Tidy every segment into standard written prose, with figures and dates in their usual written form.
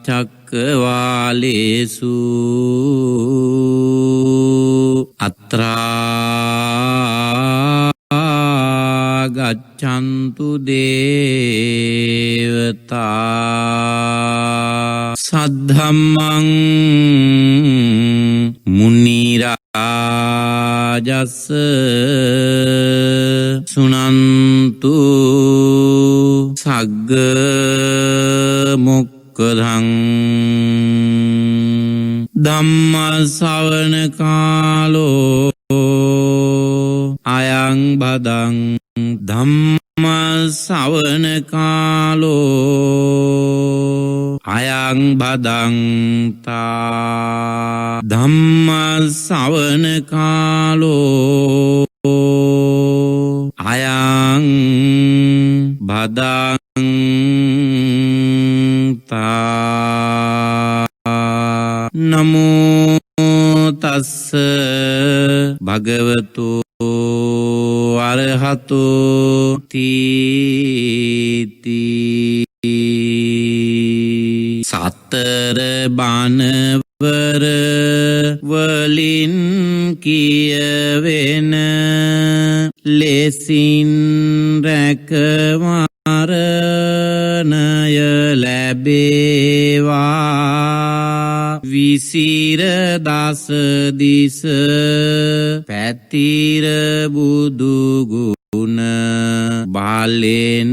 චක්කවාලේසු අත්‍රා ගච්ඡන්තු දේවතා සද්ධම්මං මුනි රාජස්ස සුනන්තු සග්ග මොක්ඛදං ධම්ම ශ්‍රවණ කාලෝ අයං බදං ධම්ම ශ්‍රවණ කාලෝ අයං බදන්තා ධම්ම ශ්‍රවණ කාලෝ අයං බදන්තා නමෝ තස්ස භගවතු අරහතෝ තීති සතර බණවර වලින් කියවෙන ලෙසින් රැකවරණය ලැබේවා විසිර දස දිස පැතිර බුදු ගුණ බලෙන්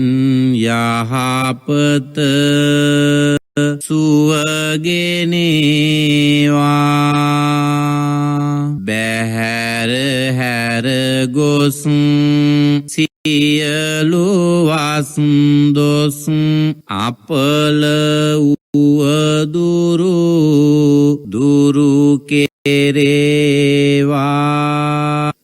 යහපත සුවගෙනේවා බැහැර හැර ගොස් සියලු වස්දොස් අපල දුරු කෙරේවා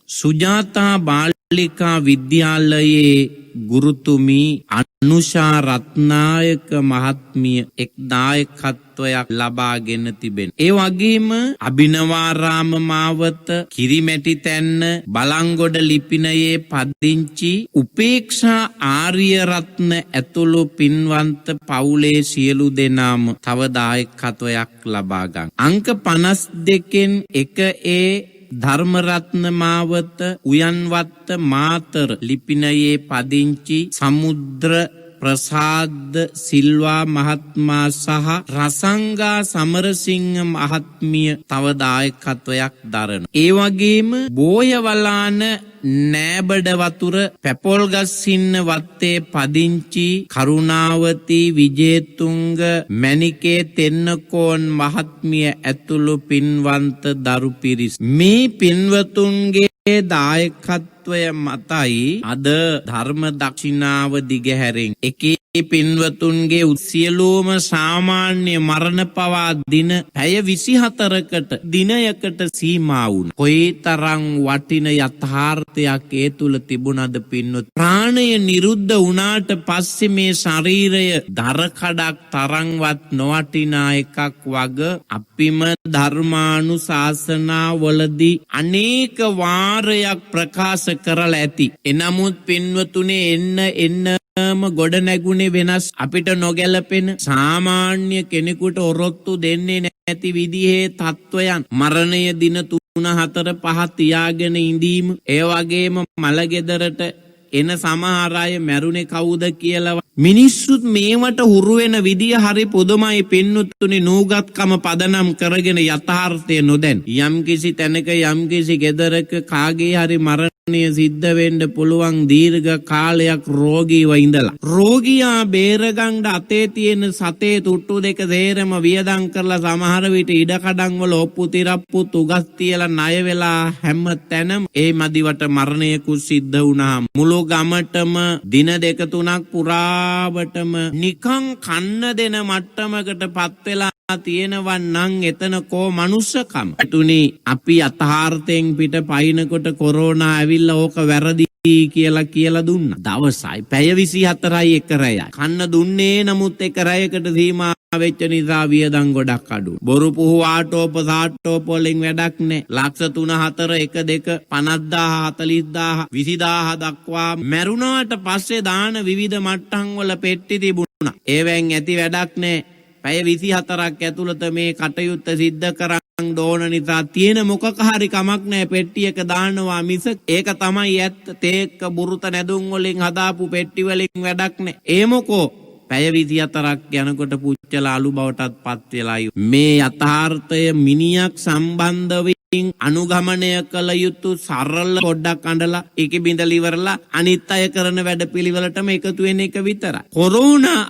සුජාතා බාලිකා විද්‍යාලයේ ගුරුතුමී අනුෂා රත්නායක මහත්මිය එක් දායකත්වයක් ලබාගෙන තිබෙන. ඒ වගේම අභිනවාරාම මාවත කිරිමැටි තැන්න බලංගොඩ ලිපිනයේ පදිංචි උපේක්ෂා ආර්යරත්න ඇතුළු පින්වන්ත පවුලේ සියලු දෙනාම තව දායකත්වයක් ලබා ගන්න. අංක 52න් එක ඒ ධර්මරත්න මාවත උයන්වත්ත මාතර ලිපිනයේ පදිංචි සමුද්‍ර ප්‍රසාද සිල්වා මහත්මයා සහ රසංගා සමරසිංහ මහත්මිය තව දායකත්වයක් දරන. ඒ වගේම බෝයවලාන නෑබඩ වතුර පැපොල්ගස්සින්න වත්තේ පදිංචි කරුණාවති විජේතුංග මැණිකේ තෙන්නකෝන් මහත්මිය ඇතුළු පින්වන්ත දරු පිරිස් මේ පින්වතුන්ගේ දායකත්වය මතයි අද ධර්ම දක්ෂිනාව දිගහැරෙන් එකේ පින්වතුන්ගේ සියලුම සාමාන්‍ය මරණ පවා දින පැය 24කට දිනයකට සීමා වුණා. කොයිතරම් වටින යථාර්ථයක් ඒ තුල තිබුණද පින්වත්. ප්‍රාණය නිරුද්ධ වුණාට පස්සේ මේ ශරීරය දරකඩක් තරම්වත් නොවටිනා එකක් වග අපිම ධර්මානුශාසනා වලදී අනේක වාරයක් ප්‍රකාශ කරලා ඇති. එනමුත් පින්වතුනේ එන්න ගොඩ නැගුණේ වෙනස් අපිට නොගැලපෙන සාමාන්‍ය කෙනෙකුට ඔරොත්තු දෙන්නේ නැති විදිහේ තත්වයන් මරණය දින 3-4-5 තියාගෙන ඉඳීම ඒ වගේම මලගෙදරට එන සමහර අය මැරුණේ කවුද කියලා මිනිස්සුත් මේවට හුරු වෙන විදිය හරි පොදුමයි පින්නුතුනි නූගත්කම පදනම් කරගෙන යථාර්ථය නොදැන් යම්කිසි තැනක යම්කිසි ගෙදරක කාගේ හරි මරණය සිද්ධ වෙන්න පුළුවන් දීර්ඝ කාලයක් රෝගීව ඉඳලා රෝගියා බේරගන්න අතේ තියෙන සතේ තුට්ටු දෙක සේරම වියදම් කරලා සමහර විට ඉඩකඩම් වල ඔප්පු තිරප්පු තුගස් තියලා ණය වෙලා හැම තැනම ඒ මදිවට මරණයකුත් සිද්ධ වුණාම මුළු ගමටම දින දෙක තුනක් පුරාවටම නිකං කන්න දෙන මට්ටමකට පත් වෙලා තියෙනවා නම් එතන කෝ මනුස්සකම. තුනි අපි යථාර්ථයෙන් පිට පයින්කොට කොරෝනා ඇවිල්ලා ඕක වැරදි කියලා දුන්නා. දවසයි පැය 24යි එක රැයයි. කන්න දුන්නේ නමුත් එක රැයකට සීමා වෙච්ච නිසා වියදම් ගොඩක් අඩු. බොරු පුහු ආටෝප සාට්ටෝප වලින් වැඩක් නැහැ. ලක්ෂ 3-4 1 2 50000 40000 20000 දක්වා මැරුණාට පස්සේ දාන විවිධ මට්ටම් වල පෙට්ටි තිබුණා. ඒවෙන් ඇති වැඩක් නැහැ. පැය 24ක් ඇතුළත මේ කටයුත්ත සිද්ධ කරන් ඕන නිසා තියෙන මොකක් හරි කමක් නැහැ පෙට්ටියක දානවා මිස ඒක තමයි ඇත්ත. තේක්ක බුරුත නැදුම් වලින් හදාපු පෙට්ටි වලින් වැඩක් නැහැ. ඒ මොකෝ පැය 24ක් යනකොට පුච්චලා අලු බවටත් පත් වෙලා මේ යථාර්ථය මිනියක් සම්බන්ධව අනුගමනය කළ යුතු සරල පොඩ්ඩක් අඬලා ඒකෙ බින්දලා ඉවරලා අනිත් අය කරන වැඩ පිළිවෙලටම එකතු වෙන එක විතරයි. කොරෝනා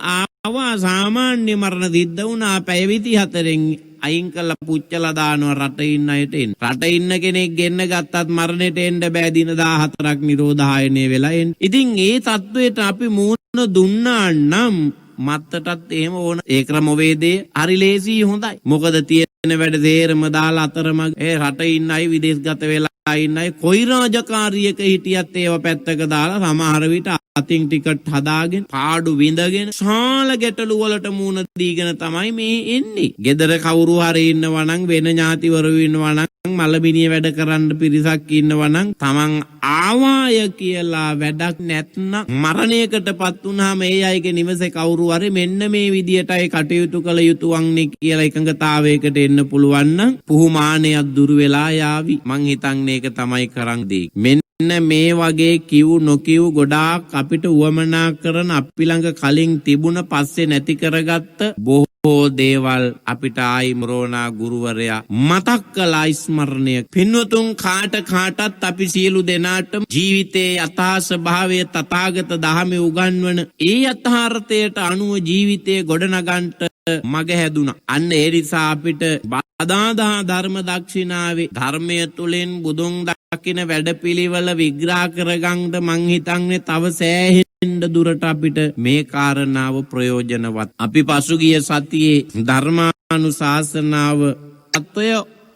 ආවා සාමාන්‍ය මරණ සිද්ධ වුණා පැය 24න් අයින් කළා පුච්චලා දානවා රටේ ඉන්න අයට එන්න. රටේ ඉන්න කෙනෙක් ගෙන්න ගත්තත් මරණයට එන්න බෑ දින 14ක් නිරෝධායනය වෙලා එන්න. ඉතින් ඒ තත්වයට අපි මූණ දුන්නා නම් මත්තටත් එහෙම ඕන. ඒ ක්‍රමවේදේ හරි ලේසි හොඳයි. මොකද තියෙන වැඩ තේරම දාලා අතරමඟ ඒ රටේ ඉන්න අය විදේශගත වෙලා ඉන්න අය කොයි රාජකාරියක හිටියත් ඒව පැත්තක දාලා සමහර විට අතින් ටිකට් හදාගෙන පාඩු විඳගෙන ශාල ගැටලු වලට මුහුණ දීගෙන තමයි මේ එන්නේ. ගෙදර කවුරු හරි ඉන්නවා නම් වෙන ඥාතිවරු ඉන්නවා නම් මලබිනිය වැඩ කරන්න පිරිසක් ඉන්නවා නම් තමන් ආවාය කියලා වැඩක් නැත්නම් මරණයකටපත් වුනහම ඒ අයගේ නිවසේ කවුරු හරි මෙන්න මේ විදියටයි කටයුතු කළ යුතු වන්නේ කියලා එකඟතාවයකට එන්න පුළුවන් නම් පුහුමානයක් දුර වෙලා යාවි. මං හිතන්නේ ඒක තමයි කරන් දෙයි. මෙන්න මේ වගේ කිව් නොකිව් ගොඩාක් අපිට උවමනා කරන අපි ළඟ කලින් තිබුණ පස්සේ නැති කරගත්ත බොහෝ දේවල් අපිට ආයි මොරෝනා ගුරුවරයා මතක් කළා ස්මරණය. පින්වතුන් කාටත් අපි සියලු දෙනාට ජීවිතයේ යථා ස්වභාවය තථාගත දහමේ උගන්වන ඒ යථාර්ථයට අනුව ජීවිතය ගොඩනගන්නට මග හැදුනා. අන්න ඒ නිසා අපිට බදාදා ධර්ම දක්ෂිනාවේ ධර්මය තුලින් බුදුන් දකින වැඩපිළිවෙල විග්‍රහ කරගන්න මං හිතන්නේ තව සෑහෙන්න දුරට අපිට මේ කාරණාව ප්‍රයෝජනවත්. අපි පසුගිය සතියේ ධර්මානුශාසනාව තත්වය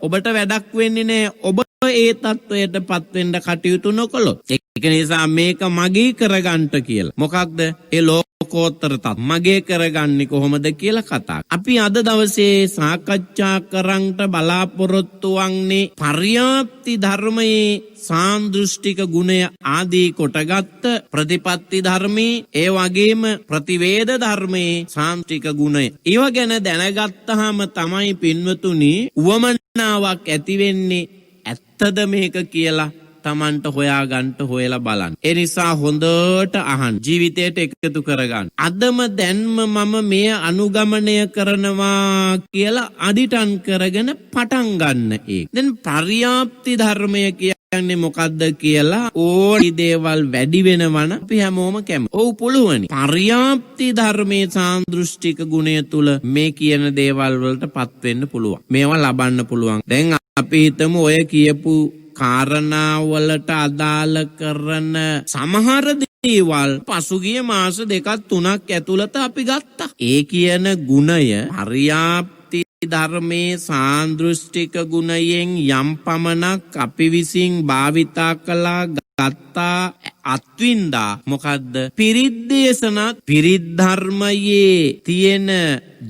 ඔබට වැඩක් වෙන්නේ නැහැ. ඔබ ඒ තත්වයට පත් වෙන්න කටයුතු නොකළොත්. ඒක නිසා මේක මගේ කරගන්න කියලා. මොකක්ද? ඒ ලෝකෝත්තර තත් මගේ කරගන්නේ කොහොමද කියලා කතා. අපි අද දවසේ සාකච්ඡා කරන්නට බලාපොරොත්තු වන්නේ පර්යාප්ති ධර්මයේ සාන්දෘෂ්ටික ගුණය ආදී කොටගත් ප්‍රතිපත්ති ධර්මයේ ඒ වගේම ප්‍රතිවේද ධර්මයේ සාන්ත්‍රික ගුණය. ඒව ගැන දැනගත්තාම තමයි පින්වතුනි උවමනාවක් ඇති වෙන්නේ ඇත්තද මේක කියලා තමන්ට හොයාගන්න හොයලා බලන්න. ඒ නිසා හොඳට අහන්න. ජීවිතයට එකතු කරගන්න. අදම දැන්ම මම මේ අනුගමනය කරනවා කියලා අදිටන් කරගෙන පටන් ගන්න ඒක. දැන් පර්යාප්ති ධර්මය කියන්නේ මොකද්ද කියලා ඕනි දේවල් වැඩි වෙනවන අපි හැමෝම කැමති. ඔව් පුළුවනි. පර්යාප්ති ධර්මයේ සාන්දෘෂ්ටික ගුණය තුල මේ කියන දේවල් වලටපත් වෙන්න පුළුවන්. මේවා ලබන්න පුළුවන්. දැන් අපි හිතමු ඔය කියපු කාරණාවලට අදාළ කරන සමහර දේවල් පසුගිය මාස 2-3ක් ඇතුළත අපි ගත්තා. ඒ කියන ගුණය පර්යාප්ති ධර්මයේ සාන්දෘෂ්ටික ගුණයෙන් යම් පමණක් අපි විසින් භාවිතා කළා ගත්තා අත්වින්දා. මොකද්ද? පිරිත් දේශනා පිරිත් ධර්මයේ තියෙන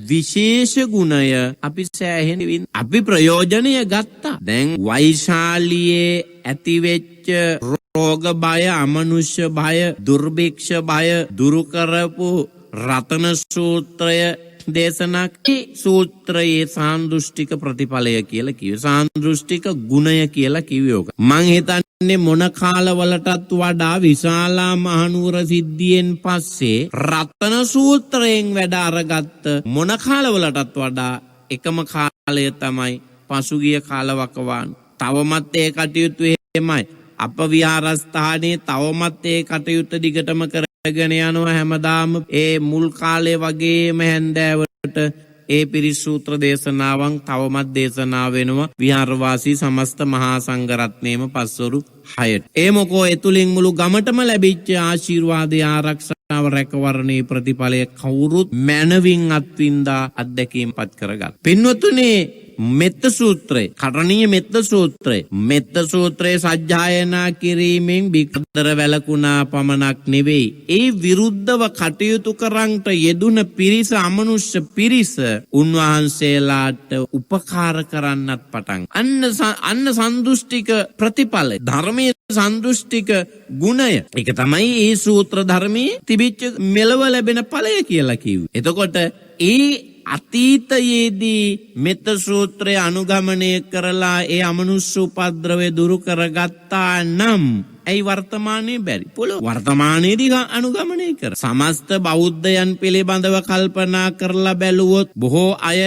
විශේෂ ගුණය අපි සෑහෙන අපි ප්‍රයෝජනය ගත්තා. දැන් වෛශාලියේ ඇතිවෙච්ච රෝග බය, අමනුෂ්‍ය බය, දුර්භික්ෂ බය දුරු කරපු රතන සූත්‍රය දේශනා සූත්‍රයේ සාන්දෘෂ්ටික ප්‍රතිඵලය කියලා කිව්වේ. සාන්දෘෂ්ටික ගුණය කියලා කිව්වේ. මං හිතන්නේ මොන කාලවලටත් වඩා විශාලා මහනුවර සිද්ධියෙන් පස්සේ රතන සූත්‍රයෙන් වැඩ අරගත්ත මොන කාලවලටත් වඩා එකම කාලය තමයි පසුගිය කාලවකවාන. තවමත් ඒ කටයුතු එහෙමයි. අප විහාරස්ථානයේ තවමත් ඒ කටයුතු දිගටම කරගෙන යනවා. හැමදාම ඒ මුල් කාලේ වගේම හැන්දෑවට ඒ පිරිත් සූත්‍ර දේශනාවන් තවමත් දේශනා වෙනවා විහාරවාසී සමස්ත මහා සංඝරත්නයේම පස්වරු 6ට. ඒ මොකෝ එතුලින් මුළු ගමටම ලැබිච්ච ආශිර්වාදය ආරක්ෂාව රැකවරණේ ප්‍රතිඵලය කවුරුත් මනවින් අත්විඳා අත්දැකීම්පත් කරගත්. පින්වතුනි මෙත්ත සූත්‍රය, කරණීය මෙත්ත සූත්‍රය, මෙත්ත සූත්‍රයේ සජ්ජායනා කිරීමෙන් බිකදර වැළකුණා පමණක් නෙවෙයි. ඒ විරුද්ධව කටයුතු කරන්ට යෙදුන පිරිස, අමනුෂ්‍ය පිරිස උන්වහන්සේලාට උපකාර කරන්නත් පටන්. අන්න සන්තුෂ්ටික ප්‍රතිඵල ධර්මයේ සන්තුෂ්ටික ගුණය. ඒක තමයි මේ සූත්‍ර ධර්මයේ තිබිච්ච මෙලව ලැබෙන ඵලය කියලා කිව්වේ. එතකොට ඒ අතීතයේදී මෙත්ත සූත්‍රය අනුගමනය කරලා ඒ අමනුෂ්‍ය උපද්‍රවය දුරු කරගත්තා නම් ඇයි වර්තමානයේ බැරි? පුළුවන්. වර්තමානයේදී අනුගමනය කර. සමස්ත බෞද්ධයන් පිළිබඳව කල්පනා කරලා බැලුවොත් බොහෝ අය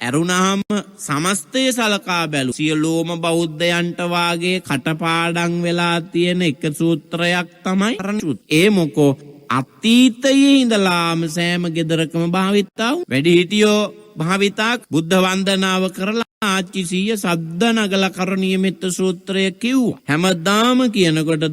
ඇරුණාම සමස්තය සලකා බැලු සියලෝම බෞද්ධයන්ට වාගේ කටපාඩම් වෙලා තියෙන එක සූත්‍රයක් තමයි කරණ සූත්‍රය. ඒ මොකෝ අතීතයේ ඉඳලාම සෑම ගෙදරකම භාවිතා වූ වැඩිහිටියෝ භාවිතා බුද්ධ වන්දනාව කරලා ආච්චි සීය සද්ද නගලා කරණීය මෙත්ත සූත්‍රය කිව්වා. හැමදාම කියනකොට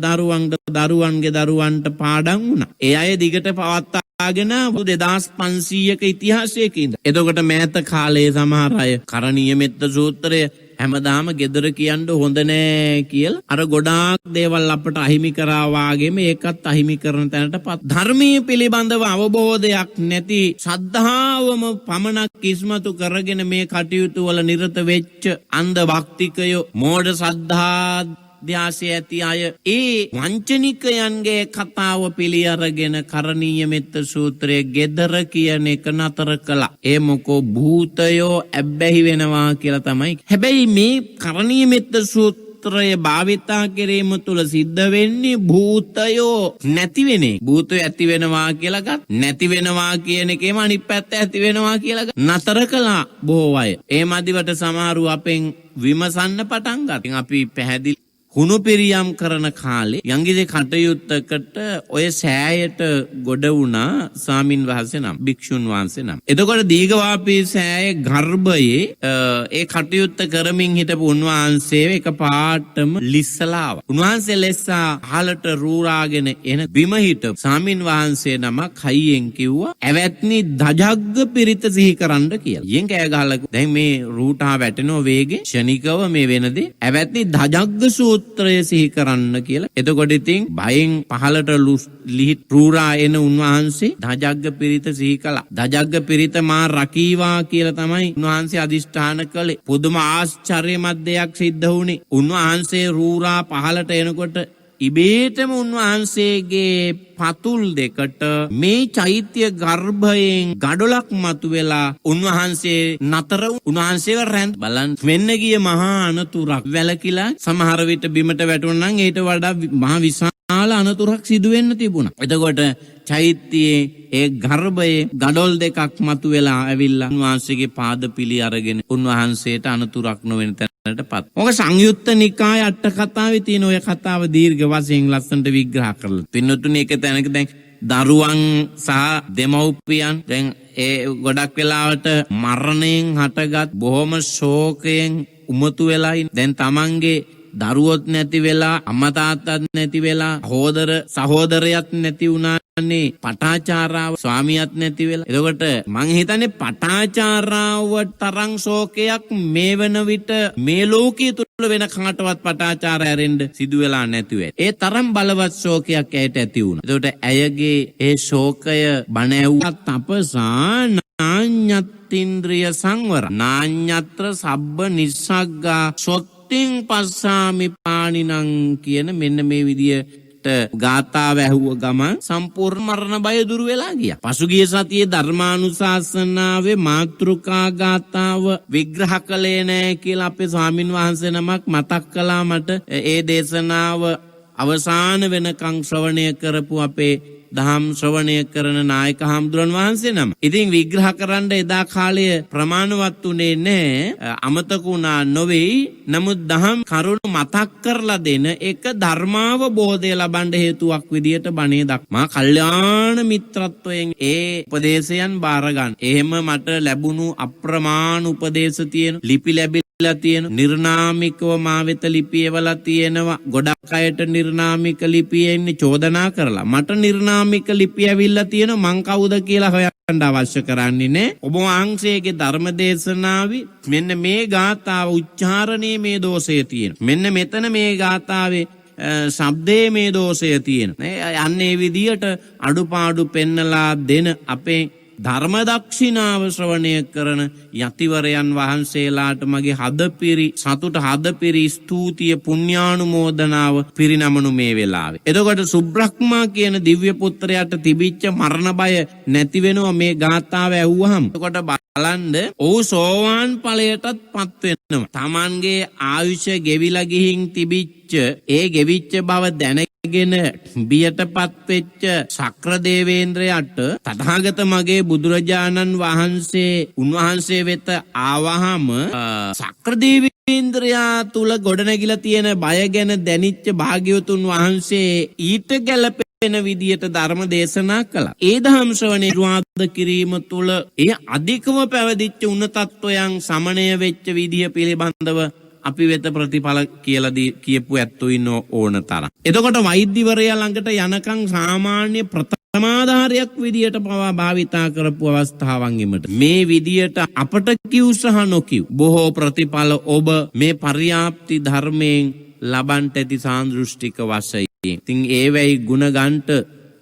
දරුවන්ගේ දරුවන්ට පාඩම් වුණා. ඒ අය දිගට පවත්වාගෙන 2500ක ඉතිහාසයක ඉඳ. එතකොට මෑත කාලයේ සමහර අය කරණීය මෙත්ත සූත්‍රය හැමදාම ගෙදර කියන්න හොඳ නෑ කියලා අර ගොඩාක් දේවල් අපට අහිමි කරා වාගේම ඒකත් අහිමි කරන තැනටපත්. ධර්මයේ පිළිබඳව අවබෝධයක් නැති ශ්‍රද්ධාවම පමණක් ඉස්මතු කරගෙන මේ කටයුතු වල නිරත වෙච්ච අන්ධ භක්තිකයෝ මෝඩ ශ්‍රද්ධා ධ්‍යාසය ඇති අය ඒ වංචනිකයන්ගේ කතාව පිළි අරගෙන කරණීය මෙත්ත සූත්‍රයේ ගෙදර කියන එක නතර කළා. ඒ මොකෝ භූතයෝ ඇබ්බැහි වෙනවා කියලා තමයි. හැබැයි මේ කරණීය මෙත්ත සූත්‍රය භාවිතා කිරීම තුළ සිද්ධ වෙන්නේ භූතයෝ නැති වෙන එක. භූතයෝ ඇති වෙනවා කියලා ගත් නැති වෙනවා කියන එකේම අනිත් පැත්ත ඇති වෙනවා කියලා නතර කළා බොහෝ අය. ඒ මදිවට සමහරු අපෙන් විමසන්න පටන් ගත්තා. අපි පැහැදිලි හුණු පිරියම් කරන කාලේ යංගිසේ කටයුත්තකට ඔය සෑයට ගොඩ වුණා ස්වාමින් වහන්සේ නම් භික්ෂුන් වහන්සේ නම්. එතකොට දීඝවාපී සෑයේ ගර්භයේ ඒ කටයුත්ත කරමින් හිටපු උන්වහන්සේ එකපාරටම ලිස්සලා ආවා. උන්වහන්සේ ලෙස්සා අහලට රූරාගෙන එන බිම හිටපු ස්වාමින් වහන්සේ නමක් හයියෙන් කිව්වා "ඇවැත්නි දජග්ග පිරිත සිහි කරන්න" කියලා. යෙන් කෑ ගහලා දැන් මේ රූටා වැටෙනෝ වේගෙ ක්ෂණිකව මේ වෙනදී "ඇවැත්නි දජග්ග සූත්‍රය සිහි කරන්න" කියලා. එතකොට ඉතින් බයෙන් පහලට ලිහිත් රූරා එන උන්වහන්සේ දජග්ග පිරිත සිහි කළා. දජග්ග පිරිත මා රකීවා කියලා තමයි උන්වහන්සේ අදිෂ්ඨාන කළේ. පුදුම ආශ්චර්යමත් දෙයක් සිද්ධ වුණේ. උන්වහන්සේ රූරා පහලට එනකොට ඉබේටම උන්වහන්සේගේ පතුල් දෙකට මේ චෛත්‍ය ගර්භයෙන් ගඩොලක් මතුවෙලා උන්වහන්සේ නතර උන්වහන්සේව රැඳ බලන් වෙන්න ගිය මහා අනතුරක් වැළකීලා සමහර විට බිමට වැටුණා නම් ඊට වඩා මහා විශාල අනතුරක් සිදු වෙන්න තිබුණා. එතකොට චෛත්‍යයේ ඒ ගර්භයේ ගඩොල් දෙකක් මතුවෙලා ඇවිල්ලා උන්වහන්සේගේ පාද පිළි අරගෙන උන්වහන්සේට අනතුරක් නොවෙන තැනටපත්. මොක සංයුත්ත නිකාය අට කතාවේ තියෙන ඔය කතාව දීර්ඝ වශයෙන් ලස්සනට විග්‍රහ කරලා. පින්නතුනේ එක තැනක දැන් දරුවන් සහ දෙමව්පියන් දැන් ඒ ගොඩක් වෙලාවට මරණයෙන් හටගත් බොහොම ශෝකයෙන් උමතු වෙලා දැන් තමන්ගේ දරුවොත් නැති වෙලා අම්මා තාත්තත් නැති වෙලා සහෝදරයත් නැති වුණානේ පටාචාරාව ස්වාමියාත් නැති වෙලා. එතකොට මං හිතන්නේ පටාචාරාව තරම් ශෝකයක් මේ වෙන විට මේ ලෝකයේ තුල වෙන කාටවත් පටාචාරය ඇරෙන්න සිදු වෙලා නැති වෙයි. ඒ තරම් බලවත් ශෝකයක් ඇයට ඇති වුණා. එතකොට ඇයගේ ඒ ශෝකය බණ ඇහුවත් තපසා නාඤ්ඤත්ින්ද්‍රිය සංවර නාඤ්ඤත්‍ර සබ්බ නිස්සග්ගා පස්සාමි පානිනං කියන මෙන්න මේ විදියට ගාථාව ඇහුව ගමන් සම්පූර්ණ මරණ බය දුරු වෙලා ගියා. පසුගිය සතියේ ධර්මානුශාසනාවේ මාතෘකා ගාථාව විග්‍රහ කළේ නැහැ කියලා අපේ ස්වාමින් වහන්සේ නමක් මතක් කළා මට. ඒ දේශනාව අවසාන වෙනකන් ශ්‍රවණය කරපු අපේ දහම් ශ්‍රවණය කරන නායක හාමුදුරන් වහන්සේ නම. ඉතින් විග්‍රහ කරන්න එදා කාලය ප්‍රමාණවත් උනේ නැහැ. අමතක වුණා නොවේයි. නමුත් දහම් කරුණු මතක් කරලා දෙන එක ධර්මාවබෝධය ලබන්න හේතුවක් විදියට බණේ දක්මා කල්යාණ මිත්‍රත්වයෙන් ඒ උපදේශයන් බාර ගන්න. එහෙම මට ලැබුණු අප්‍රමාණ උපදේශ තියෙන ලිපි ලැබිලා තියෙන නිර්නාමිකව මා වෙත ලිපියවලා තියෙනවා. ගොඩක් අයට නිර්නාමික ලිපියෙන් චෝදනා කරලා මට නිර්නාමික ලිපි ඇවිල්ලා තියෙනවා. මං කවුද කියලා හොයන්න අවශ්‍ය කරන්නේ නැහැ. ඔබ වහන්සේගේ ධර්ම දේශනාවේ මෙන්න මේ ගාථාව උච්චාරණයේ මේ දෝෂය තියෙනවා. මෙන්න මෙතන මේ ගාථාවේ ශබ්දයේ මේ දෝෂය තියෙනවා. අන්න ඒ විදියට අඩුපාඩු පෙන්නලා දෙන අපේ ධර්ම දක්ෂිනාව ශ්‍රවණය කරන යතිවරයන් වහන්සේලාට මගේ හදපිරි සතුට හදපිරි ස්තුතිය පුණ්‍යානුමෝදනාව පිරිනමනු මේ වෙලාවේ. එතකොට සුබ්‍රහ්මා කියන දිව්‍ය පුත්‍රයාට තිබිච්ච මරණ බය නැති වෙනවා මේ ගාථාව ඇහුවහම. එතකොට බලන්න ඔහු සෝවාන් ඵලයටත් පත් වෙනවා. Tamanගේ ආයුෂ ගෙවිලා ගිහින් තිබිච්ච ඒ ගෙවිච්ච බව දැනගෙන බියටපත් වෙච්ච ශක්‍ර දේවේන්ද්‍රයාට තථාගත මගේ බුදුරජාණන් වහන්සේ උන්වහන්සේ වෙත ආවහම ශක්‍ර දේවේන්ද්‍රයා තුල ගොඩනැගිලා තියෙන බය ගැන දැනිච්ච භාග්‍යවතුන් වහන්සේ ඊට ගැලපෙන විදියට ධර්ම දේශනා කළා. ඒ ධම්ම ශ්‍රවණේ නිර්වාද කිරීම තුල ඒ අධිකව පැවදිච්ච උන්නතත්වයන් සමනය වෙච්ච විදිය පිළිබඳව අපි වෙත ප්‍රතිඵල කියලා කියපු ඇත්තෝ ඉන්න ඕන තරම්. එතකොට වෛද්‍යවරයා ළඟට යනකම් සාමාන්‍ය ප්‍රථමාධාරයක් විදියට පවා භාවිතා කරපු අවස්ථාවන් එමට මේ විදියට අපට කිව් සහ නොකිව් බොහෝ ප්‍රතිඵල ඔබ මේ පර්යාප්ති ධර්මයෙන් ලබන්ට ඇති සාන්දෘෂ්ටික වශයෙන්. ඉතින් ඒවැයි ගුණ ගන්ට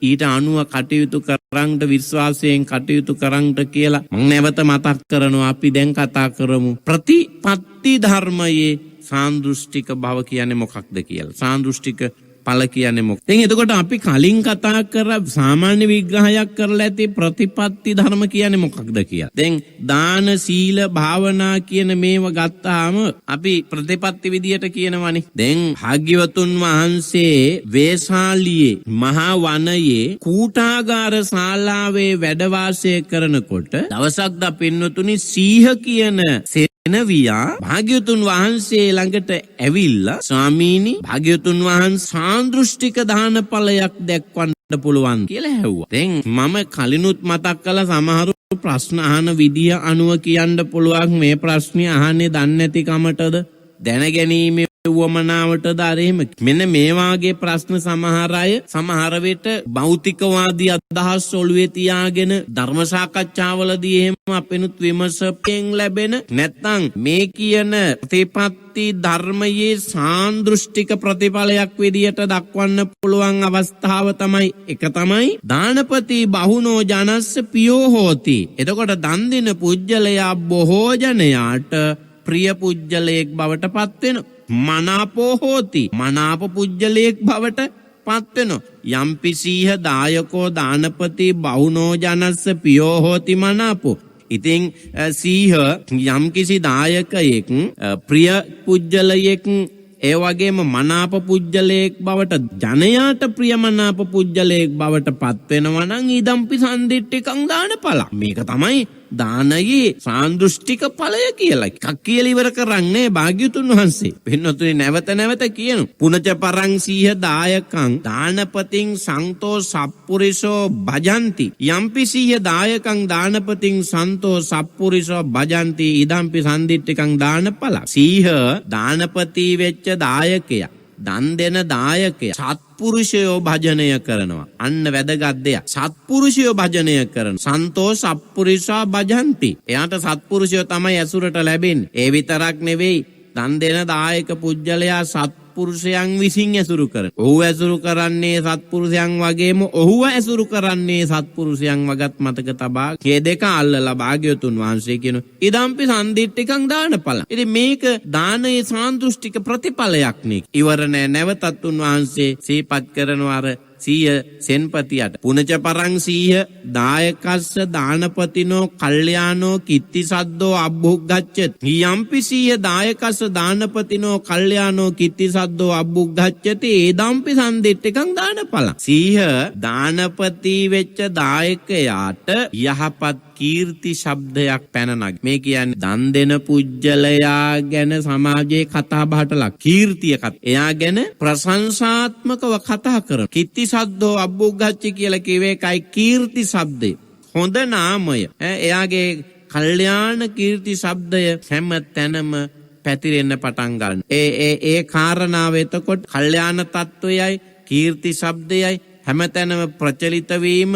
ඊට අනුව කටයුතු කරන්ට විශ්වාසයෙන් කටයුතු කරන්ට කියලා මම නැවත මතක් කරනවා. අපි දැන් කතා කරමු ප්‍රතිපත්ති ධර්මයේ සාන්දෘෂ්ටික භව කියන්නේ මොකක්ද කියලා. සාන්දෘෂ්ටික ඵල කියන්නේ මොකක්ද? දැන් එතකොට අපි කලින් කතා කර සාමාන්‍ය විග්‍රහයක් කරලා ඇති ප්‍රතිපත්ති ධර්ම කියන්නේ මොකක්ද කියලා. දැන් දාන සීල භාවනා කියන මේවා ගත්තාම අපි ප්‍රතිපත්ති විදියට කියනවනේ. දැන් භාග්‍යවතුන් වහන්සේ වේශාලියේ මහා වනයේ කූටාගාර ශාලාවේ වැඩ වාසය කරනකොට දවසක් දා පින්නතුනි සීහ කියන එනවියා භාග්‍යවතුන් වහන්සේ ළඟට ඇවිල්ලා ස්වාමීනි භාග්‍යවතුන් වහන්සේ සාන්දෘෂ්ටික දාන ඵලයක් දැක්වන්න පුළුවන් කියලා ඇහුවා. දැන් මම කලිනුත් මතක් කළා සමහරු ප්‍රශ්න අහන විදිය අනුව කියන්න පුළුවන් මේ ප්‍රශ්නේ අහන්නේ දන්නේ නැති කමටද දැනගැනීමේ වමනාවටද අරෙම මෙන්න මේ වාගේ ප්‍රශ්න සමහර අය සමහර විට භෞතිකවාදී අදහස් ඔළුවේ තියාගෙන ධර්ම සාකච්ඡාවලදී එහෙම අපෙනුත් විමසපෙන් ලැබෙන නැත්නම් මේ කියන ප්‍රතිපත්ති ධර්මයේ සාන්දෘෂ්ටික ප්‍රතිඵලයක් විදියට දක්වන්න පුළුවන් අවස්ථාව තමයි එක තමයි දානපති බහුනෝ ජනස්ස පියෝ හෝති. එතකොට දන් දෙන පුජ්‍යලයා බොහෝ ජනයාට ප්‍රිය පුජ්‍යලයක් බවට පත් වෙනවා. මනාපෝ හෝති මනාප පුජ්‍යලයක් බවට පත් වෙනවා. යම්පි සීහ දායකෝ දානපති බහුනෝ ජනස්ස පියෝ හෝති මනාපෝ. ඉතින් සීහ යම්කිසි දායකයෙක් ප්‍රිය පුජ්‍යලයක් ඒ වගේම මනාප පුජ්‍යලයක් බවට ජනයාට ප්‍රියමනාප පුජ්‍යලයක් බවට පත් වෙනවා නම් ඊදම්පි සම්දිට්ඨිකං දානඵල. මේක තමයි දානයේ සාන්දෘෂ්ටික ඵලය කියලා. එකක් කියලා ඉවර කරන්නේ භාග්‍යතුන් වහන්සේ. පින්නතුනි නැවත නැවත කියනු. පුනච පරං සීහ දායකං දානපතින් සන්තෝ සප්පුරිසෝ භජಂತಿ. යම්පි සීහ දායකං දානපතින් සන්තෝ සප්පුරිසෝ භජಂತಿ ඉදම්පි සම්දිට්ඨිකං දානඵල. සීහ දානපති වෙච්ච දායකයා දන් දෙන දායකයා සත්පුරුෂයෝ භජනය කරනවා. අන්න වැදගත් දෙයක්. සත්පුරුෂයෝ භජනය කරන සන්තෝ සප්පුරිසා භජಂತಿ. එයාට සත්පුරුෂයෝ තමයි ඇසුරට ලැබෙන්නේ. ඒ විතරක් නෙවෙයි දන් දෙන දායක පුජ්‍යලයා සත්පුරුෂයන් විසින් ඇසුරු කරන. ඔහු ඇසුරු කරන්නේ සත්පුරුෂයන් වගේම ඔහුව ඇසුරු කරන්නේ සත්පුරුෂයන් වගත් මතක තබා මේ දෙක අල්ලලා භාග්‍යවතුන් වහන්සේ කියන ඉදම්පි සම්දිට්ඨිකං දානඵල. ඉතින් මේක දානයේ සාන්දෘෂ්ටික ප්‍රතිඵලයක් නේ. ඉවර නෑ නැවතත් උන්වහන්සේ සීපත් කරනවා අර සීය සෙන්පතියට. පුනච පරං සීහ දායකස්ස දානපතිනෝ කල්යාණෝ කිත්ති සද්දෝ අබ්බුග්ගච්ඡති. යම්පි සීහ දායකස්ස දානපතිනෝ කල්යාණෝ කිත්ති සද්දෝ අබ්බුග්ගච්ඡති ඒදම්පි සම්දිට්ඨිකං දානඵල. සීහ දානපති වෙච්ච දායකයාට යහපත් කීර්ති ශබ්දයක් පැන නග. මේ කියන්නේ දන් දෙන පුජ්‍යලයා ගැන සමාජයේ කතා බහට ලක් කීර්තිය කතා. එයා ගැන ප්‍රශංසාත්මකව කතා කරන. කිත්ති සද්දෝ අබ්බුග්ගච්ඡ කියලා කිව්වේ කයි කීර්ති ශබ්දේ. හොඳ නාමය. එයාගේ කල්යාණ කීර්ති ශබ්දය හැම තැනම පැතිරෙන්න පටන් ගන්න. ඒ කාරණාව එතකොට කල්යාණ තත්වයයි කීර්ති ශබ්දයයි හැමතැනම ප්‍රචලිත වීම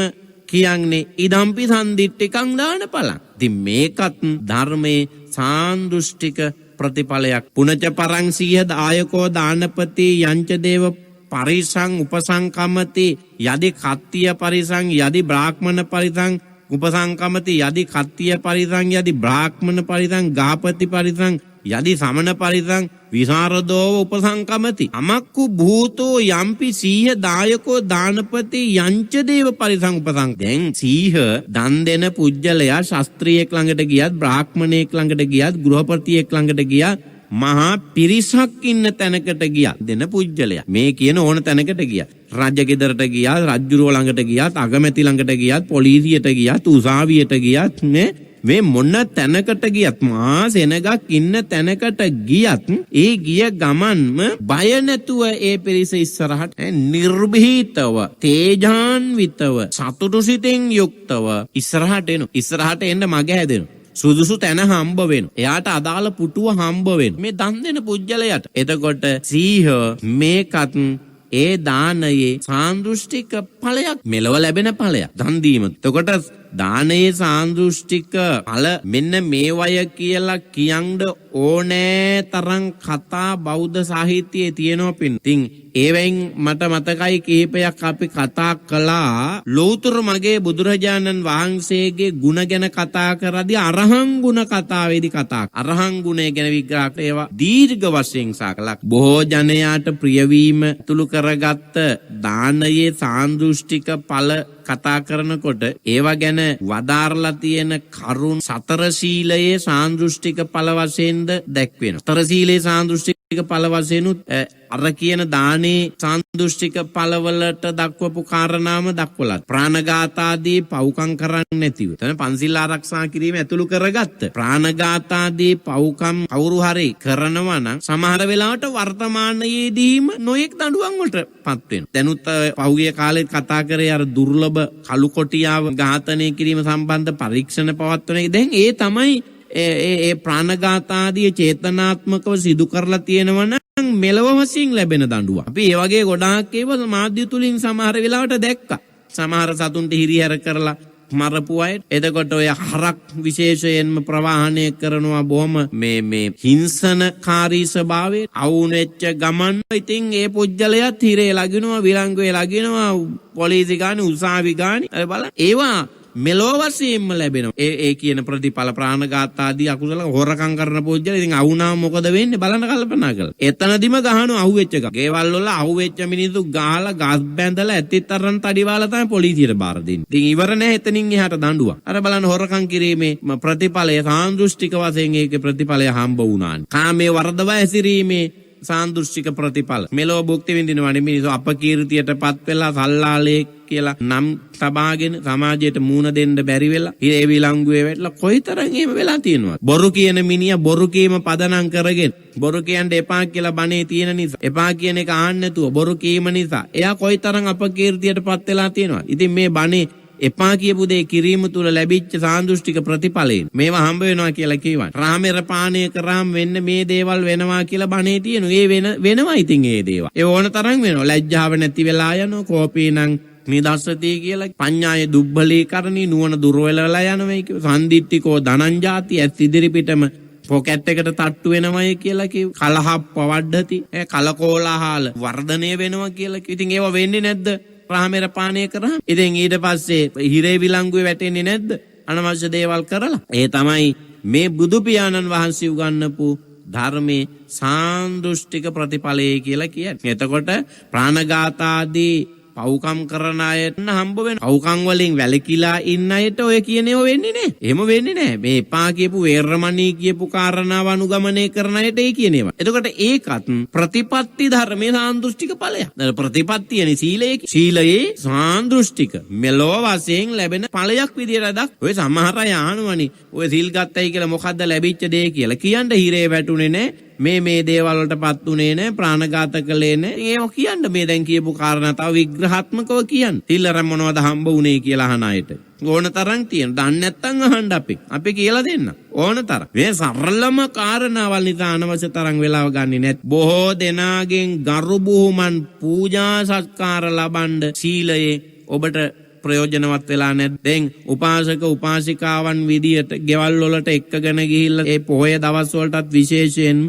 කියන්නේ ඉදම්පි සම්දිට්ඨිකං දානඵල. ඉතින් මේකත් ධර්මයේ සාන්දෘෂ්ටික ප්‍රතිඵලයක්. පුනච පරං සීහ දායකෝ දානපති යංච දේව පරිසං උපසංකමති යදි කත්තිය පරිසං යදි බ්‍රාහ්මණ පරිසං උපසංකමති යදි කත්තිය පරිසං යදි බ්‍රාහ්මණ පරිසං ගාපති පරිසං යදි සමන පරිසං විසරදෝව උපසංකමති අමක්කු භූතෝ යම්පි සීහ දායකෝ දානපති යංච දේව පරිසං උපසං. දැන් සීහ දන් දෙන පුජ්‍යලයා ශාස්ත්‍රීයෙක් ළඟට ගියත් බ්‍රාහ්මණයෙක් ළඟට ගියත් ගෘහපතියෙක් ළඟට ගියත් මහා පිරිසක් ඉන්න තැනකට ගියා දෙන පුජ්‍යලයා මේ කියන ඕන තැනකට ගියා රාජ්‍ය ගෙදරට ගියා රජුරෝ ළඟට ගියත් අගමැති ළඟට ගියත් පොලිසියට ගියත් උසාවියට ගියත් මේ මොන තැනකට ගියත් මහා සෙනගක් ඉන්න තැනකට ගියත් ඒ ගිය ගමන්ම බය නැතුව ඒ පිරිස ඉස්සරහට නිර්භීතව තේජාන්විතව සතුටු සිතෙන් යුක්තව ඉස්සරහට එන්න මග හැදෙනවා. සුදුසු තැන හම්බ වෙන. එයාට අදාළ පුටුව හම්බ වෙන. මේ දන් දෙන පුජ්‍යලයට. එතකොට සීහ මේකත් ඒ දානයේ සාන්දෘෂ්ටික ඵලයක් මෙලව ලැබෙන ඵලයක්. දන් දීම. එතකොට දානයේ සාන්දෘෂ්ටික ඵල මෙන්න මේවය කියලා කියන්න ඕනෑ තරම් කතා බෞද්ධ සාහිත්‍යයේ තියෙනවා පින්. ඉතින් ඒවෙන් මට මතකයි කිහිපයක් අපි කතා කළා. ලෞතර මගේ බුදුරජාණන් වහන්සේගේ ගුණ ගැන කතා කරද්දී අරහං ගුණ කතාවේදී කතා. අරහං ගුණය ගැන විග්‍රහ ඒවා දීර්ඝ වශයෙන් සාකලා බොහෝ ජනයාට ප්‍රියවීම තුළු කරගත්ත දානයේ සාන්දෘෂ්ටික ඵල කතා කරනකොට ඒවා ගැන වදාරලා තියෙන කරුණ සතර සීලයේ සාන්දෘෂ්ටික ඵල වශයෙන්ද දැක්වෙනවා. සතර සීලයේ සාන්දෘෂ්ටික ඵල වශයෙන්ුත් අර කියන දානේ සාන්දෘෂ්ටික ඵලවලට දක්වපු කාරණාම දක්වලා ප්‍රාණඝාත ආදී පව්කම් කරන්නේ නැතිව තන පන්සිල් ආරක්ෂා කිරීම ඇතුළු කරගත්ත ප්‍රාණඝාත ආදී පව්කම් කවුරු හරි කරනවා නම් සමහර වෙලාවට වර්තමානයේදීම නොයෙක් දඬුවම් වලටපත් වෙනවා. දැනුත් පහුගිය කාලේ කතා කරේ අර දුර්ලභ කළු කොටියාව ඝාතනය කිරීම සම්බන්ධ පරීක්ෂණ පවත්වන එක. දැන් ඒ තමයි ඒ ප්‍රාණඝාත ආදී චේතනාත්මකව සිදු කරලා තියෙනවා නම් මෙලව වශයෙන් ලැබෙන දඬුවම්. අපි ඒ වගේ ගොඩාක් ඒවා මාධ්‍ය තුලින් සමහර වෙලාවට දැක්කා. සමහර සතුන්ට හිරිහැර කරලා මරපු අය. එතකොට ඔය හරක් විශේෂයෙන්ම ප්‍රවාහනය කරනවා බොහොම මේ හිංසනකාරී ස්වභාවයේ අවුනෙච්ච ගමන්. ඉතින් ඒ පුජ්‍යලයත් හිරේ ලගිනවා විලංගුවේ ලගිනවා පොලිසි ගානේ උසාවි ගානේ. අර බලන්න ඒවා මෙලෝ වශයෙන්ම ලැබෙනවා. ඒ කියන ප්‍රතිඵල ප්‍රාණඝාත ආදී අකුසල හොරකම් කරන පුජ්‍යල ඉතින් අවුනාම මොකද වෙන්නේ බලන්න කල්පනා කරලා. එතනදිම ගහනවා අහුවෙච්ච එක. ගෙවල් වල අහුවෙච්ච මිනිස්සු ගහලා ගස් බැඳලා ඇතිතරන් තඩිවාලා තමයි පොලිසියට බාර දෙන්නේ. ඉතින් ඉවර නැහැ එතනින් එහාට දඬුවම්. අර බලන්න හොරකම් කිරීමේ ප්‍රතිඵලය සාන්දෘෂ්ටික වශයෙන් ඒකේ ප්‍රතිඵලය හම්බ වුණානේ. කාමයේ වර්ධව ඇසිරීමේ සාන්දෘෂ්ටික ප්‍රතිඵල මෙලෝ භුක්ති විඳිනවානේ මිනිස්සු අපකීර්තියටපත් වෙලා සල්ලාලේ කියලා නම් තබාගෙන සමාජයට මූණ දෙන්න බැරි වෙලා ඒ විලංගුවේ වැටලා කොයිතරම් එහෙම වෙලා තියෙනවද. බොරු කියන මිනිහා බොරු කීම පදනම් කරගෙන බොරු කියන්න එපා කියලා බණේ තියෙන නිසා එපා කියන එක ආන්න නැතුව බොරු කීම නිසා එයා කොයිතරම් අපකීර්තියටපත් වෙලා තියෙනවද. ඉතින් මේ බණේ එපා කියපු දේ කිරීම තුල ලැබිච්ච සාන්දෘෂ්ටික ප්‍රතිඵලයෙන් මේවා හම්බ වෙනවා කියලා කියවන. රාමෙර පානය කරාම වෙන්න මේ දේවල් වෙනවා කියලා බණේ තියෙනවා. ඒ වෙනවා ඉතින් ඒ දේවල්. ඒ ඕන තරම් වෙනවා. ලැජ්ජාව නැති වෙලා යනවා. කෝපී නම් නිදස්සති කියලා පඤ්ඤාය දුබ්බලීකරණී නුවණ දුර්වල වෙලා යනවා කියව. සම්දිත්තිකෝ ධනංජාති ඇත් ඉදිරිපිටම පොකට් එකට තට්ටු වෙනවයි කියලා කිව්ව. කලහ පවඩ්ඩති කලකෝලාහල වර්ධනය වෙනවා කියලා කිව්ව. ඉතින් ඒව වෙන්නේ නැද්ද? රාමෙර පානය කරා. ඉතින් ඊට පස්සේ හිරේ විලංගුවේ වැටෙන්නේ නැද්ද? අනවශ්‍ය දේවල් කරලා. ඒ තමයි මේ බුදු පියාණන් වහන්සේ උගන්වපු ධර්මයේ සාන්දෘෂ්ටික ප්‍රතිඵලය කියලා කියන්නේ. එතකොට ප්‍රාණඝාත ආදී පව්කම් කරන අයට හම්බ වෙන පව්කම් වලින් වැළකීලා ඉන්න අයට ඔය කියන ඒවා වෙන්නේ නැහැ. එහෙම වෙන්නේ නැහැ. මේ එපා කියපු වේරමණී කියපු කාරණාව අනුගමනය කරන අයට ඒ කියන ඒවා. එතකොට ඒකත් ප්‍රතිපත්ති ධර්මයේ සාන්දෘෂ්ටික ඵලයක්. ප්‍රතිපත්තියනේ සීලයේ සාන්දෘෂ්ටික මෙලෝ වශයෙන් ලැබෙන ඵලයක් විදියට දක්. ඔය සමහර අය ආනවනි ඔය සීල් ගත්තයි කියලා මොකද්ද ලැබිච්ච දේ කියලා කියන්න හිරේ වැටුනේ නැහැ. මේ දේවල් වලටපත් උනේ නැහැ. ප්‍රාණඝාත කළේ නැහැ. ඒක කියන්න මේ දැන් කියපු කාරණා තව විග්‍රහාත්මකව කියන්න. තිල්ලර මොනවද හම්බ උනේ කියලා අහන අයට ඕන තරම් තියෙන. දන්නේ නැත්තම් අහන්න අපි කියලා දෙන්න. ඕන තරම්. මේ සරලම කාරණාවල් නිසා අනවශ්‍ය තරම් වෙලාව ගන්නේ නැත්. බොහෝ දෙනාගෙන් ගරු බුහුමන් පූජා සත්කාර ලබන්න සීලයේ ඔබට ප්‍රයෝජනවත් වෙලා නැද්ද? දැන් උපාසක උපාසිකාවන් විදියට ගෙවල් වලට එක්කගෙන ගිහිල්ලා ඒ පොහොය දවස් වලටත් විශේෂයෙන්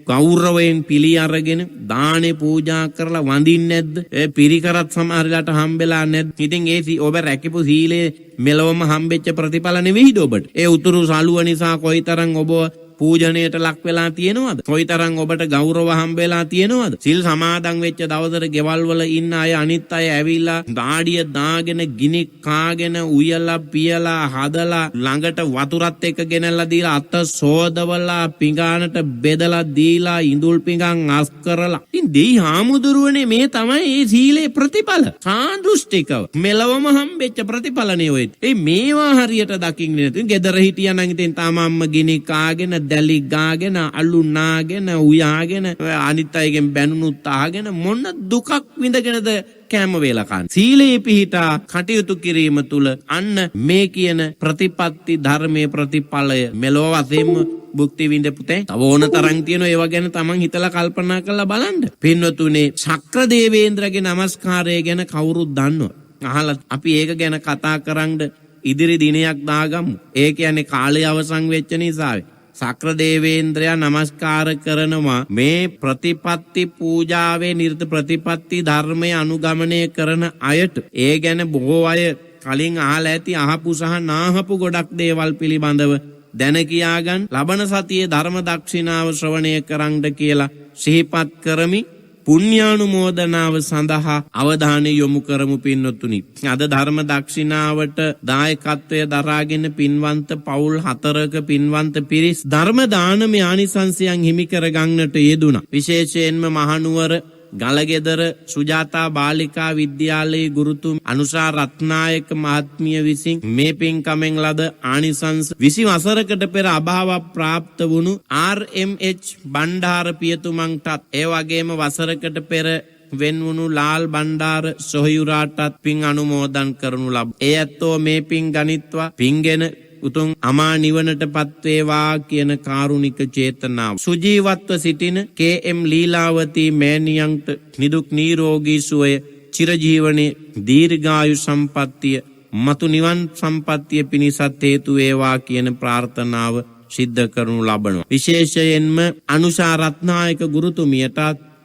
ගෞරවයෙන් පිළි අරගෙන දානේ පූජා කරලා වඳින්නේ නැද්ද? ඒ පිරිකරත් සමහරලාට හම්බෙලා නැද්ද? ඉතින් ඒ ඔබ රැකපු සීලේ මෙලොවම හම්බෙච්ච ප්‍රතිඵල නෙවෙයිද ඔබට? ඒ උතුරු සලුව නිසා කොයිතරම් ඔබ පූජනයට ලක් වෙලා තියෙනවද? කොයිතරම් ඔබට ගෞරව හම්බෙලා තියෙනවද? සිල් සමාදන් වෙච්ච දවසට ගෙවල් වල ඉන්න අය අනිත් අය ඇවිල්ලා දාඩිය දාගෙන ගිනි කාගෙන උයලා පියලා හදලා ළඟට වතුරත් එක්ක ගෙනල්ලා දීලා අත සෝදවලා පිඟානට බෙදලා දීලා ඉඳුල් පිඟන් අස් කරලා. ඉතින් දෙයි හාමුදුරුවනේ මේ තමයි මේ සීලේ ප්‍රතිඵල. සාදෘෂ්ටිකව මෙලවම හම්බෙච්ච ප්‍රතිඵලනේ ඔය. ඒ මේවා හරියට දකින්නේ නැතුව ගෙදර හිටියා නම් ඉතින් තාමම්ම ගිනි කාගෙන දැලි ගාගෙන අලු නාගෙන උයාගෙන අනිත් අයගෙන් බැනුනුත් අහගෙන මොන දුකක් විඳගෙනද කෑම වේලා කන්නේ. සීලේ පිහිටා කටයුතු කිරීම තුල අන්න මේ කියන ප්‍රතිපත්ති ධර්මයේ ප්‍රතිඵලය මෙලොව වශයෙන්ම භුක්ති විඳපුතේ තව ඕන තරම් තියෙනවා. ඒවා ගැන තමන් හිතලා කල්පනා කරලා බලන්න. පින්වතුනේ ශක්‍ර දේවේන්ද්‍රගේ නමස්කාරය ගැන කවුරුත් දන්නවා. අහලා අපි ඒක ගැන කතා කරන්න ඉදිරි දිනයක් දාගමු. ඒ කියන්නේ කාලය අවසන් වෙච්ච නිසායි. ශක්‍ර දේවේන්ද්‍රයා නමස්කාර කරනවා මේ ප්‍රතිපත්ති පූජාවේ නිරත ප්‍රතිපත්ති ධර්මය අනුගමනය කරන අයට. ඒ ගැන බොහෝ අය කලින් අහලා ඇති අහපු සහ නාහපු ගොඩක් දේවල් පිළිබඳව දැන කියාගන්න ලබන සතියේ ධර්ම දක්ෂිනාව ශ්‍රවණය කරන්න කියලා සිහිපත් කරමි. පුණ්‍යානුමෝදනාව සඳහා අවධානය යොමු කරමු පින්වත්නි. අද ධර්ම දක්ෂිනාවට දායකත්වය දරාගෙන පින්වන්ත පවුල් 4ක පින්වන්ත පිරිස් ධර්ම දානමය ආනිසංසයන් හිමි කර ගන්නට යෙදුණා. විශේෂයෙන්ම මහනුවර ගලගෙදර සුජාතා බාලිකා විද්‍යාලයේ ගුරුතුම අනුෂා රත්නායක මහත්මිය විසින් මේ පින්කමෙන් ලද ආනිසංස 20 වසරකට පෙර අභාව ප්‍රාප්ත වුණු RMH බණ්ඩාර පියතුමන්ටත් ඒ වගේම වසරකට පෙර වෙන් වුණු ලාල් බණ්ඩාර සොහයුරාටත් පින් අනුමෝදන් කරනු ලබ. ඒ ඇත්තෝ මේ පින් ගනිත්වා පින්ගෙන උතුම් අමා නිවනට පත්වේවා කියන කාරුණික චේතනාව. සුජීවත්ව සිටින KM ලීලාවතී මෑණියන්ට නිදුක් නිරෝගී සුවය, චිරජීවනයේ දීර්ඝායු සම්පන්නිය, මතු නිවන් සම්පත්තිය පිණිසත් හේතු වේවා කියන ප්‍රාර්ථනාව සිද්ධ කරනු ලබනවා. විශේෂයෙන්ම අනුෂා රත්නායක ගුරුතුමියටත්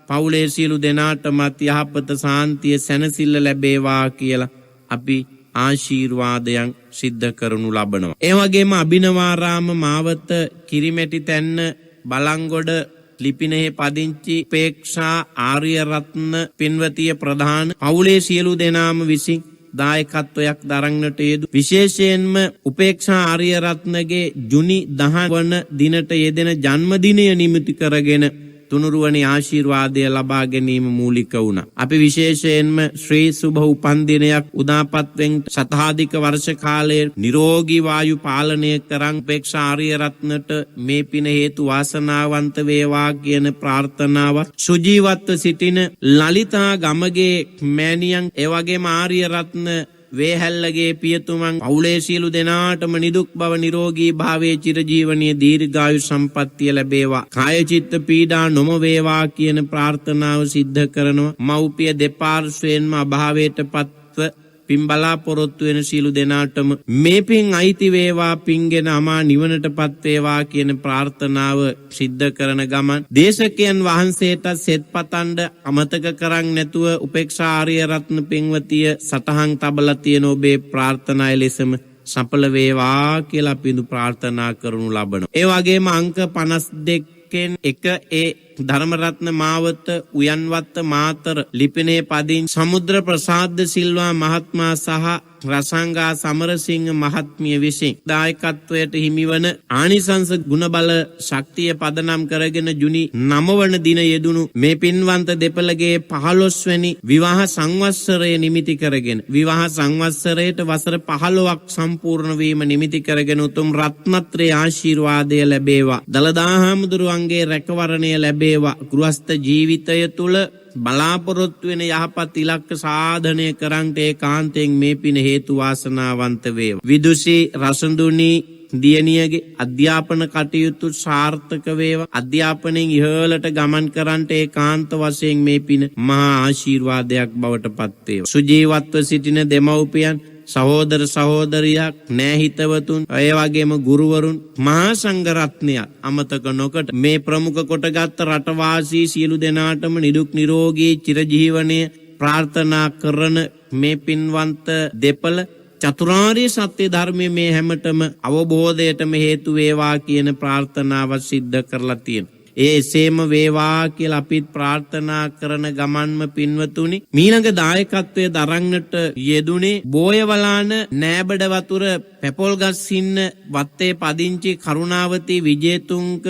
පවුලේ සියලු දෙනාටමත් යහපත, සාන්තිය, සැනසෙල්ල ලැබේවා කියලා අපි ආශිර්වාදයන් සිද්ධ කරනු ලබනවා. ඒ වගේම අභිනවාරාම මාවත කිරිමැටි තැන්න බලංගොඩ ලිපිනෙහි පදිංචි උපේක්ෂා ආර්යරත්න පින්වතිය ප්‍රධාන පවුලේ සියලු දෙනාම විසින් දායකත්වයක් දරන්නට යෙදු. විශේෂයෙන්ම උපේක්ෂා ආර්යරත්නගේ ජුනි 10 වන දිනට යෙදෙන ජන්මදිනය නිමිති කරගෙන තුනුරුවනි ආශිර්වාදය ලබා ගැනීම මූලික වුණා. අපි විශේෂයෙන්ම ශ්‍රී සුභ උපන්දිනයක් උදාපත්වෙන් සතහාධික වර්ෂ කාලයේ නිරෝගී වායු පාලනය කරන් උපේක්ෂා ආර්යරත්නට මේ පින හේතු වාසනාවන්ත වේවා කියන ප්‍රාර්ථනාව. සුජීවත්ව සිටින ලලිතා ගමගේ මෑණියන් ඒ වගේම ආර්යරත්න වේහැල්ලගේ පියතුමන් පවුලේ සියලු දෙනාටම නිදුක් බව, නිරෝගී භාවයේ, චිරජීවනයේ දීර්ඝායු සම්පන්නිය ලැබේවා. කාය චිත්ත පීඩා නොම වේවා කියන ප්‍රාර්ථනාව සිද්ධ කරනවා. මව්පිය දෙපාර්ශ්වයෙන්ම අභාවයට පත්ව පින් බලාපොරොත්තු වෙන සියලු දෙනාටම මේ පින් අයිති වේවා, පින්ගෙන අමා නිවනටපත් වේවා කියන ප්‍රාර්ථනාව සිද්ධ කරන ගමන් දේශකයන් වහන්සේට සෙත්පතණ්ඩ අමතක කරන් නැතුව උපේක්ෂා ආර්යරත්න පින්වතිය සටහන් තබලා තියෙන ඔබේ ප්‍රාර්ථනාය ලෙසම සඵල වේවා කියලා අපි ප්‍රාර්ථනා කරනු ලබනවා. ඒ වගේම අංක 52 එක ඒ ධර්මරත්න මාවත උයන්වත්ත මාතර ලිපිනේ පදින් සමුද්‍ර ප්‍රසාද සිල්වා මහත්මයා සහ රසංගා සමරසිංහ මහත්මිය විසින් දායකත්වයට හිමිවන ආනිසංස ගුණබල ශක්තිය පදනම් කරගෙන ජුනි 9 වන දින යෙදුණු මේ පින්වන්ත දෙපළගේ 15 වැනි විවාහ සංවත්සරය නිමිති කරගෙන විවාහ සංවත්සරයට වසර 15ක් සම්පූර්ණ වීම නිමිති කරගෙන උතුම් රත්නත්‍රේ ආශිර්වාදය ලැබේවා. දලදා හාමුදුරුවන්ගේ රැකවරණය ලැබේවා. ගෘහස්ත ජීවිතය තුළ බලාපොරොත්තු වෙන යහපත් ඉලක්ක සාධනය කරන්ට ඒකාන්තයෙන් මේ පින හේතු වාසනාවන්ත වේවා. විදුෂි රසඳුනි දියණියගේ අධ්‍යාපන කටයුතු සාර්ථක වේවා. අධ්‍යාපනයෙන් ඉහළට ගමන් කරන්නට ඒකාන්ත වශයෙන් මේ පින මහා ආශිර්වාදයක් බවට පත් වේවා. සුජීවත්ව සිටින දෙමව්පියන්, සහෝදර සහෝදරියක්, නෑහිතවතුන්, ඒ වගේම ගුරුවරුන්, මහා සංඝ රත්නය අමතක නොකොට මේ ප්‍රමුඛ කොටගත් රටවාසී සියලු දෙනාටම නිදුක් නිරෝගී චිරජීවනය ප්‍රාර්ථනා කරන මේ පින්වන්ත දෙපළ චතුරාර්ය සත්‍ය ධර්මයේ මේ හැමතෙම අවබෝධයටම හේතු වේවා කියන ප්‍රාර්ථනාව සිද්ධ කරලා තියෙනවා. එසේම වේවා කියලා අපිත් ප්‍රාර්ථනා කරන ගමන්ම පින්වතුනි මීළඟ දායකත්වයේ දරන්නට යෙදුනේ බෝයවලාන නෑබඩ වතුර පැපොල්ගස්සින්න වත්තේ පදිංචි කරුණාවති විජේතුංක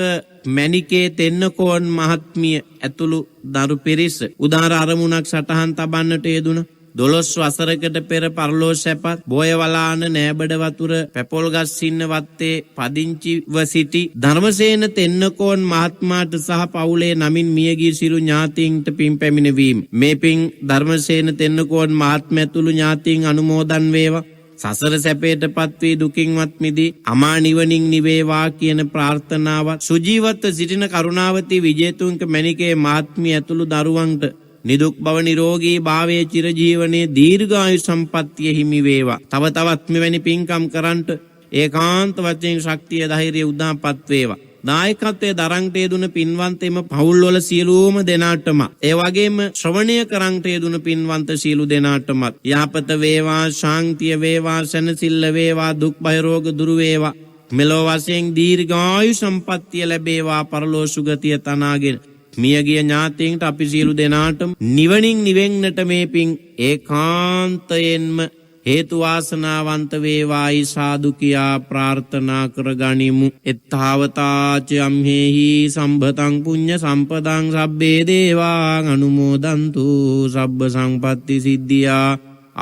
මැණිකේ තෙන්නකෝන් මහත්මිය ඇතුළු දරු පිරිස උදාර අරමුණක් සටහන් තබන්නට යෙදුණා. 12 වසරකට පෙර පරලෝ සැපත් බෝයවලාන නෑබඩ වතුර පැපොල්ගස්සින්න වත්තේ පදිංචිව සිටි ධර්මසේන තෙන්නකෝන් මහත්මයාට සහ පවුලේ නමින් මියගිය සිරු ඥාතීන්ට පින් පැමිණවීම. මේ පින් ධර්මසේන තෙන්නකෝන් මහත්මයා ඇතුළු ඥාතීන් අනුමෝදන් වේවා. සසර සැපයටපත් වී දුකින්වත් මිදී අමා නිවනින් නිවේවා කියන ප්‍රාර්ථනාවත් සුජීවත්ව සිටින කරුණාවති විජේතුංක මැණිකේ මහත්මිය ඇතුළු දරුවන්ට නිදුක් බව නිරෝගී භාවයේ චිරජීවනයේ දීර්ඝායු සම්පන්නිය හිමි වේවා. තව තවත් මෙවැනි පින්කම් කරන්ට ඒකාන්ත වශයෙන් ශක්තිය ධෛර්යය උදාපත් වේවා. දායකත්වයේ දරන්ට යෙදුන පින්වන්තෙම පවුල්වල සියලුම දෙනාටම ඒ වගේම ශ්‍රවණය කරන්ට යෙදුන පින්වන්ත සියලු දෙනාටම යහපත වේවා, ශාන්තිය වේවා, සැනසෙල්ල වේවා, දුක් බය රෝග දුරු වේවා. මෙලොව වශයෙන් දීර්ඝායු සම්පන්නිය ලැබේවා. පරලෝ සුගතිය තනාගෙන මියගිය ඥාතීන්ට අපි සියලු දෙනාටම නිවනින් නිවෙන්නට මේ පින් ඒකාන්තයෙන්ම හේතු වාසනාවන්ත වේවායි සාදු කියා ප්‍රාර්ථනා කරගනිමු. එත්තාවතාච අම්හෙහි සම්භතං පුඤ්ඤ සම්පදං සබ්බේ දේවා අනුමෝදන්තු සබ්බ සංපත්ති සිද්ධියා.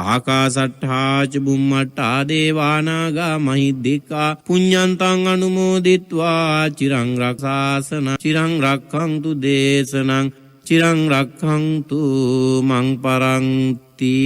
ආකාසට්ඨා ච බුම්මට්ඨා දේවානාගා මහිද්దికා පුඤ්ඤන්තං අනුමෝදිත්වා චිරං රක්ඛාසන චිරං රක්ඛන්තු දේශනං චිරං රක්ඛන්තු මං පරන්ති.